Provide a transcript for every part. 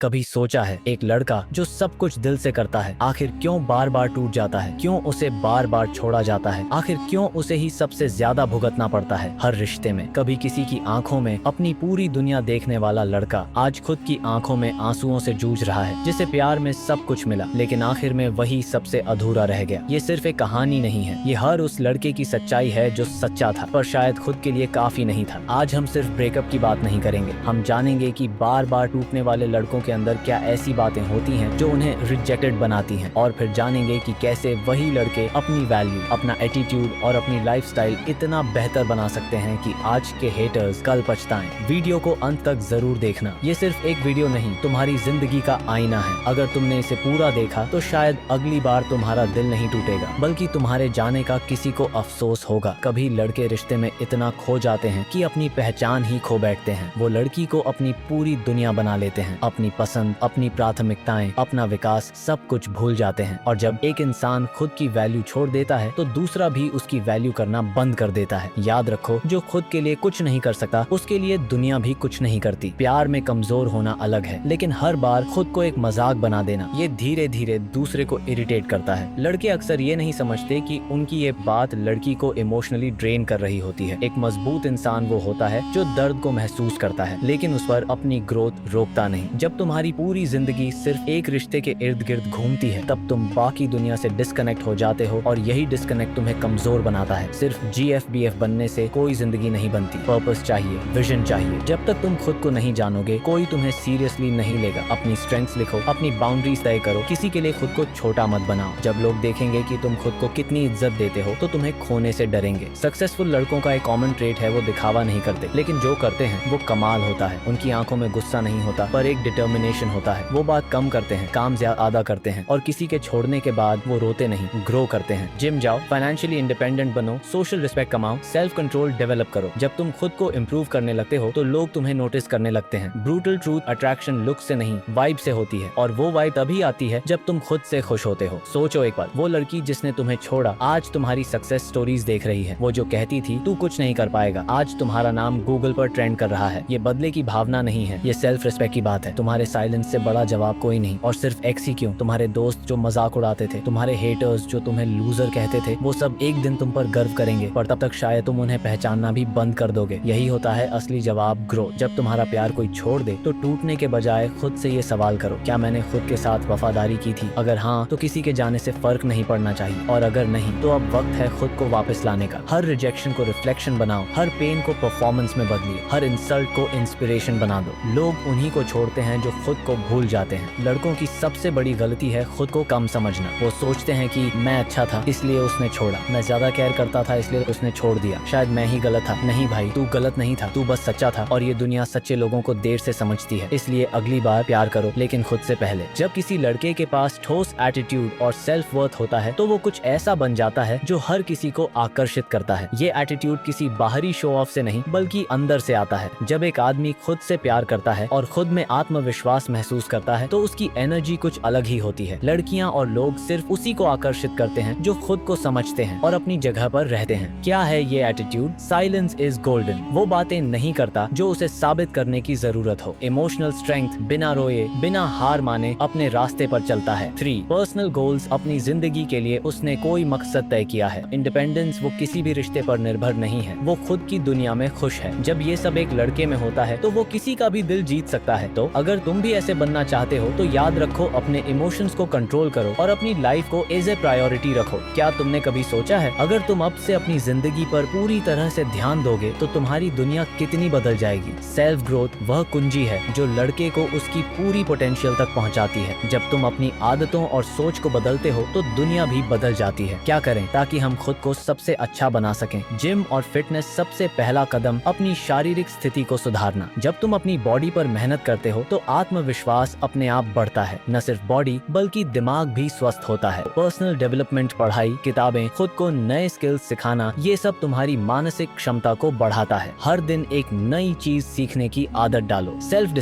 कभी सोचा है एक लड़का जो सब कुछ दिल से करता है आखिर क्यों बार बार टूट जाता है, क्यों उसे बार बार छोड़ा जाता है, आखिर क्यों उसे ही सबसे ज्यादा भुगतना पड़ता है हर रिश्ते में। कभी किसी की आंखों में अपनी पूरी दुनिया देखने वाला लड़का आज खुद की आंखों में आंसुओं से जूझ रहा है, जिसे प्यार में सब कुछ मिला लेकिन आखिर में वही सबसे अधूरा रह गया। ये सिर्फ एक कहानी नहीं है, ये हर उस लड़के की सच्चाई है जो सच्चा था पर शायद खुद के लिए काफी नहीं था। आज हम सिर्फ ब्रेकअप की बात नहीं करेंगे, हम जानेंगे कि बार बार टूटने वाले लड़कों के अंदर क्या ऐसी बातें होती हैं जो उन्हें रिजेक्टेड बनाती हैं, और फिर जानेंगे कि कैसे वही लड़के अपनी वैल्यू, अपना एटीट्यूड और अपनी लाइफस्टाइल इतना बेहतर बना सकते हैं कि आज के हेटर्स कल पछताएं। वीडियो को अंत तक जरूर देखना, ये सिर्फ एक वीडियो नहीं, तुम्हारी जिंदगी का आईना है। अगर तुमने इसे पूरा देखा तो शायद अगली बार तुम्हारा दिल नहीं टूटेगा बल्कि तुम्हारे जाने का किसी को अफसोस होगा। कभी लड़के रिश्ते में इतना खो जाते हैं कि अपनी पहचान ही खो बैठते हैं। वो लड़की को अपनी पूरी दुनिया बना लेते हैं, अपनी पसंद, अपनी प्राथमिकताएं, अपना विकास सब कुछ भूल जाते हैं। और जब एक इंसान खुद की वैल्यू छोड़ देता है तो दूसरा भी उसकी वैल्यू करना बंद कर देता है। याद रखो, जो खुद के लिए कुछ नहीं कर सकता उसके लिए दुनिया भी कुछ नहीं करती। प्यार में कमजोर होना अलग है, लेकिन हर बार खुद को एक मजाक बना देना ये धीरे धीरे दूसरे को इरिटेट करता है। लड़के अक्सर ये नहीं समझते कि उनकी ये बात लड़की को इमोशनली ड्रेन कर रही होती है। एक मजबूत इंसान वो होता है जो दर्द को महसूस करता है लेकिन उस पर अपनी ग्रोथ रोकता नहीं। जब तुम्हारी पूरी जिंदगी सिर्फ एक रिश्ते के इर्द गिर्द घूमती है तब तुम बाकी दुनिया से डिस्कनेक्ट हो जाते हो, और यही डिस्कनेक्ट तुम्हें कमजोर बनाता है। सिर्फ GFBF बनने से कोई जिंदगी नहीं बनती। पर्पस चाहिए, विजन चाहिए। जब तक तुम खुद को नहीं जानोगे कोई तुम्हें सीरियसली नहीं लेगा। अपनी स्ट्रेंथ्स लिखो, अपनी बाउंड्रीज तय करो, किसी के लिए खुद को छोटा मत बनाओ। जब लोग देखेंगे कि तुम खुद को कितनी इज्जत देते हो तो तुम्हें खोने से डरेंगे। सक्सेसफुल लड़कों का एक कॉमन ट्रेट है, वो दिखावा नहीं करते लेकिन जो करते हैं वो कमाल होता है। उनकी आंखों में गुस्सा नहीं होता पर एक डिटर्मिनेशन होता है। वो बात कम करते हैं, काम ज्यादा करते हैं, और किसी के छोड़ने के बाद वो रोते नहीं, ग्रो करते हैं। जिम जाओ, फाइनेंशियली इंडिपेंडेंट बनो, सोशल रिस्पेक्ट कमाओ, सेल्फ कंट्रोल डेवलप करो। जब तुम खुद को इम्प्रूव करने लगते हो तो लोग तुम्हें नोटिस करने लगते हैं। ब्रूटल ट्रूथ अट्रैक्शन लुक से नहीं वाइब से होती है, और वो वाइब तभी आती है जब तुम खुद से खुश होते हो। सोचो एक बार, वो लड़की जिसने तुम्हें छोड़ा आज तुम्हारी सक्सेस स्टोरीज देख रही है। वो जो कहती थी तू कुछ नहीं कर पाएगा, आज तुम्हारा नाम गूगल पर ट्रेंड कर रहा है। ये बदले की भावना नहीं है, ये सेल्फ रिस्पेक्ट की बात है। तुम्हारे साइलेंस से बड़ा जवाब कोई नहीं। और सिर्फ एक्स ही क्यों, तुम्हारे दोस्त जो मजाक उड़ाते थे, तुम्हारे हेटर्स जो तुम्हें लूजर कहते थे, वो सब एक दिन तुम पर गर्व करेंगे, पर तब तक शायद तुम उन्हें पहचानना भी बंद कर दोगे। यही होता है असली जवाब, ग्रो। जब तुम्हारा प्यार कोई छोड़ दे तो टूटने के बजाय खुद से ये सवाल करो, क्या मैंने खुद के साथ वफादारी की थी? अगर हाँ तो किसी के जाने से फर्क नहीं पड़ना चाहिए, और अगर नहीं तो अब वक्त है खुद को वापस लाने का। हर रिजेक्शन को रिफ्लेक्शन बनाओ, हर पेन को परफॉर्मेंस में बदलिए, हर इंसल्ट को इंस्पिरेशन बना दो। लोग उन्हीं को छोड़ते हैं जो खुद को भूल जाते हैं। लड़कों की सबसे बड़ी गलती है खुद को कम समझना। वो सोचते हैं कि मैं अच्छा था इसलिए उसने छोड़ा, मैं ज्यादा केयर करता था इसलिए उसने छोड़ दिया, शायद मैं ही गलत था। नहीं भाई, तू गलत नहीं था, तू बस सच्चा था, और ये दुनिया सच्चे लोगों को देर से समझती है। इसलिए अगली बार प्यार करो लेकिन खुद से पहले। जब किसी लड़के के पास ठोस एटीट्यूड और सेल्फ वर्थ होता है तो वो कुछ ऐसा बन जाता है जो हर किसी को आकर्षित करता है। ये एटीट्यूड किसी बाहरी शो ऑफ से नहीं बल्कि अंदर से आता है। जब एक आदमी खुद से प्यार करता है और खुद में आत्मविश्वास महसूस करता है तो उसकी एनर्जी कुछ अलग ही होती है। लड़कियां और लोग सिर्फ उसी को आकर्षित करते हैं जो खुद को समझते हैं और अपनी जगह पर रहते हैं। क्या है ये एटीट्यूड? Silence is golden. वो बातें नहीं करता जो उसे साबित करने की जरूरत हो। इमोशनल स्ट्रेंथ, बिना रोए, बिना हार माने अपने रास्ते पर चलता है। 3 पर्सनल गोल्स, अपनी जिंदगी के लिए उसने कोई मकसद तय किया है। इंडिपेंडेंस, वो किसी भी रिश्ते पर निर्भर नहीं है, वो खुद की दुनिया में खुश है। जब ये सब एक लड़के में होता है तो वो किसी का भी दिल जीत सकता है। तो अगर तुम भी ऐसे बनना चाहते हो तो याद रखो, अपने इमोशंस को कंट्रोल करो और अपनी लाइफ को एज ए प्रायोरिटी रखो। क्या तुमने कभी सोचा है अगर तुम अब से अपनी जिंदगी पर पूरी तरह से ध्यान दोगे तो तुम्हारी दुनिया कितनी बदल जाएगी? सेल्फ ग्रोथ वह कुंजी है जो लड़के को उसकी पूरी पोटेंशियल तक पहुंचाती है। जब तुम अपनी आदतों और सोच को बदलते हो तो दुनिया भी बदल जाती है। क्या करें ताकि हम खुद को सबसे अच्छा बना सकें? जिम और फिटनेस सबसे पहला कदम अपनी शारीरिक स्थिति को सुधारना। जब तुम अपनी बॉडी पर मेहनत करते हो तो आत्मविश्वास अपने आप बढ़ता है। न सिर्फ बॉडी बल्कि दिमाग भी स्वस्थ होता है। पर्सनल डेवलपमेंट, पढ़ाई, किताबें, खुद को नए स्किल्स सिखाना, ये सब तुम्हारी मानसिक क्षमता को बढ़ाता है। हर दिन एक नई चीज सीखने की आदत डालो। सेल्फ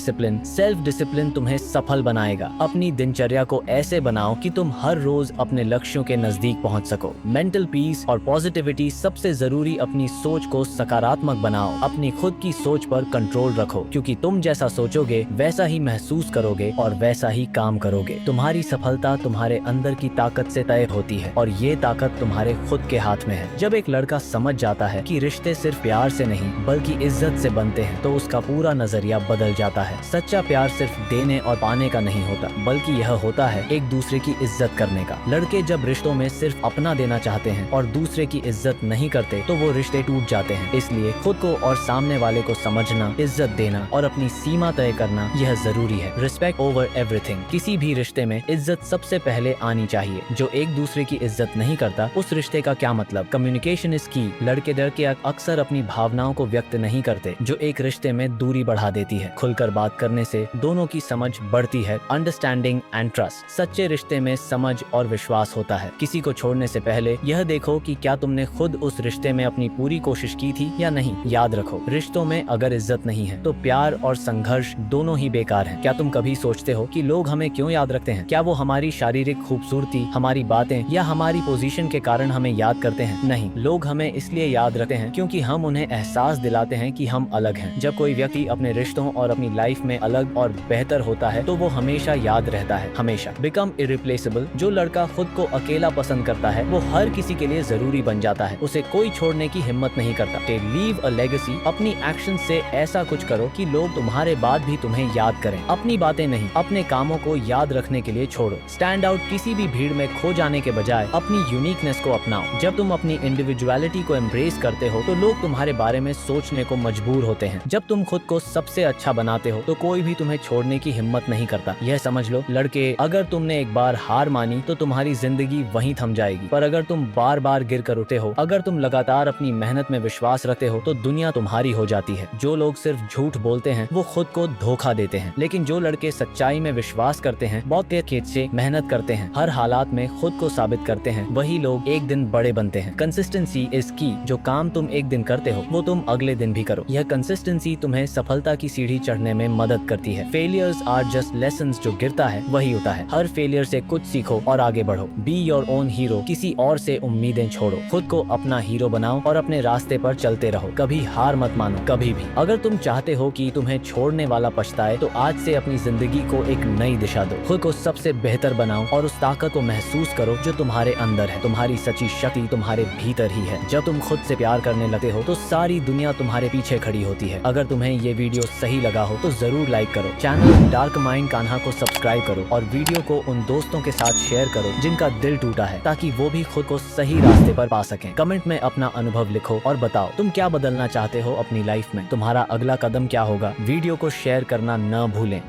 डिसिप्लिन तुम्हें सफल बनाएगा। अपनी दिनचर्या को ऐसे बनाओ कि तुम हर रोज अपने लक्ष्यों के नजदीक पहुंच सको। मेंटल पीस और पॉजिटिविटी सबसे जरूरी। अपनी सोच को सकारात्मक बनाओ। अपनी खुद की सोच पर कंट्रोल रखो, क्योंकि तुम जैसा सोचोगे वैसा ही महसूस करोगे और वैसा ही काम करोगे। तुम्हारी सफलता तुम्हारे अंदर की ताकत से तय होती है और ये ताकत तुम्हारे खुद के हाथ में है। जब एक लड़का समझ जाता है कि रिश्ते सिर्फ प्यार से नहीं बल्कि इज्जत से बनते हैं तो उसका पूरा नजरिया बदल जाता है। सच्चा प्यार सिर्फ देने और पाने का नहीं होता बल्कि यह होता है एक दूसरे की इज्जत करने का। लड़के जब रिश्तों में सिर्फ अपना देना चाहते हैं और दूसरे की इज्जत नहीं करते तो वो रिश्ते टूट जाते हैं। इसलिए खुद को और सामने वाले को समझना, इज्जत देना और अपनी सीमा तय करना यह जरूरी है। Respect over everything. किसी भी रिश्ते में इज्जत सबसे पहले आनी चाहिए। जो एक दूसरे की इज्जत नहीं करता उस रिश्ते का क्या मतलब। कम्युनिकेशन इज की। लड़के अक्सर अपनी भावनाओं को व्यक्त नहीं करते जो एक रिश्ते में दूरी बढ़ा देती है। खुलकर बात करने से दोनों की समझ बढ़ती है। Understanding and trust. सच्चे रिश्ते में समझ और विश्वास होता है। किसी को छोड़ने से पहले यह देखो कि क्या तुमने खुद उस रिश्ते में अपनी पूरी कोशिश की थी या नहीं। याद रखो, रिश्तों में अगर इज्जत नहीं है तो प्यार और संघर्ष दोनों ही बेकार हैं। क्या तुम कभी सोचते हो कि लोग हमें क्यों याद रखते हैं? क्या वो हमारी शारीरिक खूबसूरती, हमारी बातें या हमारी पोजीशन के कारण हमें याद करते हैं? नहीं, लोग हमें इसलिए याद रखते हैं क्योंकि हम उन्हें एहसास दिलाते हैं कि हम अलग हैं। जब कोई व्यक्ति अपने रिश्तों और अपनी लाइफ में अलग और बेहतर होता है तो वो हमेशा याद रहता है, हमेशा। Become irreplaceable. जो लड़का खुद को अकेला पसंद करता है वो हर किसी के लिए जरूरी बन जाता है। उसे कोई छोड़ने की हिम्मत नहीं करता। Leave a legacy. अपनी एक्शन से ऐसा कुछ करो कि लोग तुम्हारे बाद भी तुम्हें याद करें। अपनी बातें नहीं, अपने कामों को याद रखने के लिए छोड़ो। Stand out. किसी भी भीड़ में खो जाने के बजाय अपनी यूनिकनेस को अपनाओ। जब तुम अपनी इंडिविजुअलिटी को एम्ब्रेस करते हो तो लोग तुम्हारे बारे में सोचने को मजबूर होते हैं। जब तुम खुद को सबसे अच्छा बनाते हो तो कोई भी तुम्हें छोड़ने की हिम्मत नहीं करता। यह समझ लो लड़के, अगर तुमने एक बार हार मानी तो तुम्हारी जिंदगी वहीं थम जाएगी। पर अगर तुम बार बार गिर कर उठे हो, अगर तुम लगातार अपनी मेहनत में विश्वास रखते हो तो दुनिया तुम्हारी हो जाती है। जो लोग सिर्फ झूठ बोलते हैं वो खुद को धोखा देते हैं, लेकिन जो लड़के सच्चाई में विश्वास करते हैं, बहुत खेत से मेहनत करते हैं, हर हालात में खुद को साबित करते हैं, वही लोग एक दिन बड़े बनते हैं। कंसिस्टेंसी इज की। जो काम तुम एक दिन करते हो वो तुम अगले दिन भी करो। यह कंसिस्टेंसी तुम्हें सफलता की सीढ़ी चढ़ने में मदद करती है। Failures are just lessons. जो गिरता है वही उठा है। हर फेलियर से कुछ सीखो और आगे बढ़ो। Be your own hero. किसी और से उम्मीदें छोड़ो, खुद को अपना हीरो बनाओ और अपने रास्ते पर चलते रहो। कभी हार मत मानो, कभी भी। अगर तुम चाहते हो कि तुम्हें छोड़ने वाला पछताए तो आज से अपनी जिंदगी को एक नई दिशा दो। खुद को सबसे बेहतर बनाओ और उस ताकत को महसूस करो जो तुम्हारे अंदर है। तुम्हारी सच्ची शक्ति तुम्हारे भीतर ही है। जब तुम खुद से प्यार करने लगते हो तो सारी दुनिया तुम्हारे पीछे खड़ी होती है। अगर तुम्हें ये वीडियो सही लगा हो तो जरूर लाइक करो। चैनल डार्क माइंड कान्हा को सब्सक्राइब करो और वीडियो को उन दोस्तों के साथ शेयर करो जिनका दिल टूटा है, ताकि वो भी खुद को सही रास्ते पर पा सकें। कमेंट में अपना अनुभव लिखो और बताओ तुम क्या बदलना चाहते हो अपनी लाइफ में। तुम्हारा अगला कदम क्या होगा। वीडियो को शेयर करना न भूलें।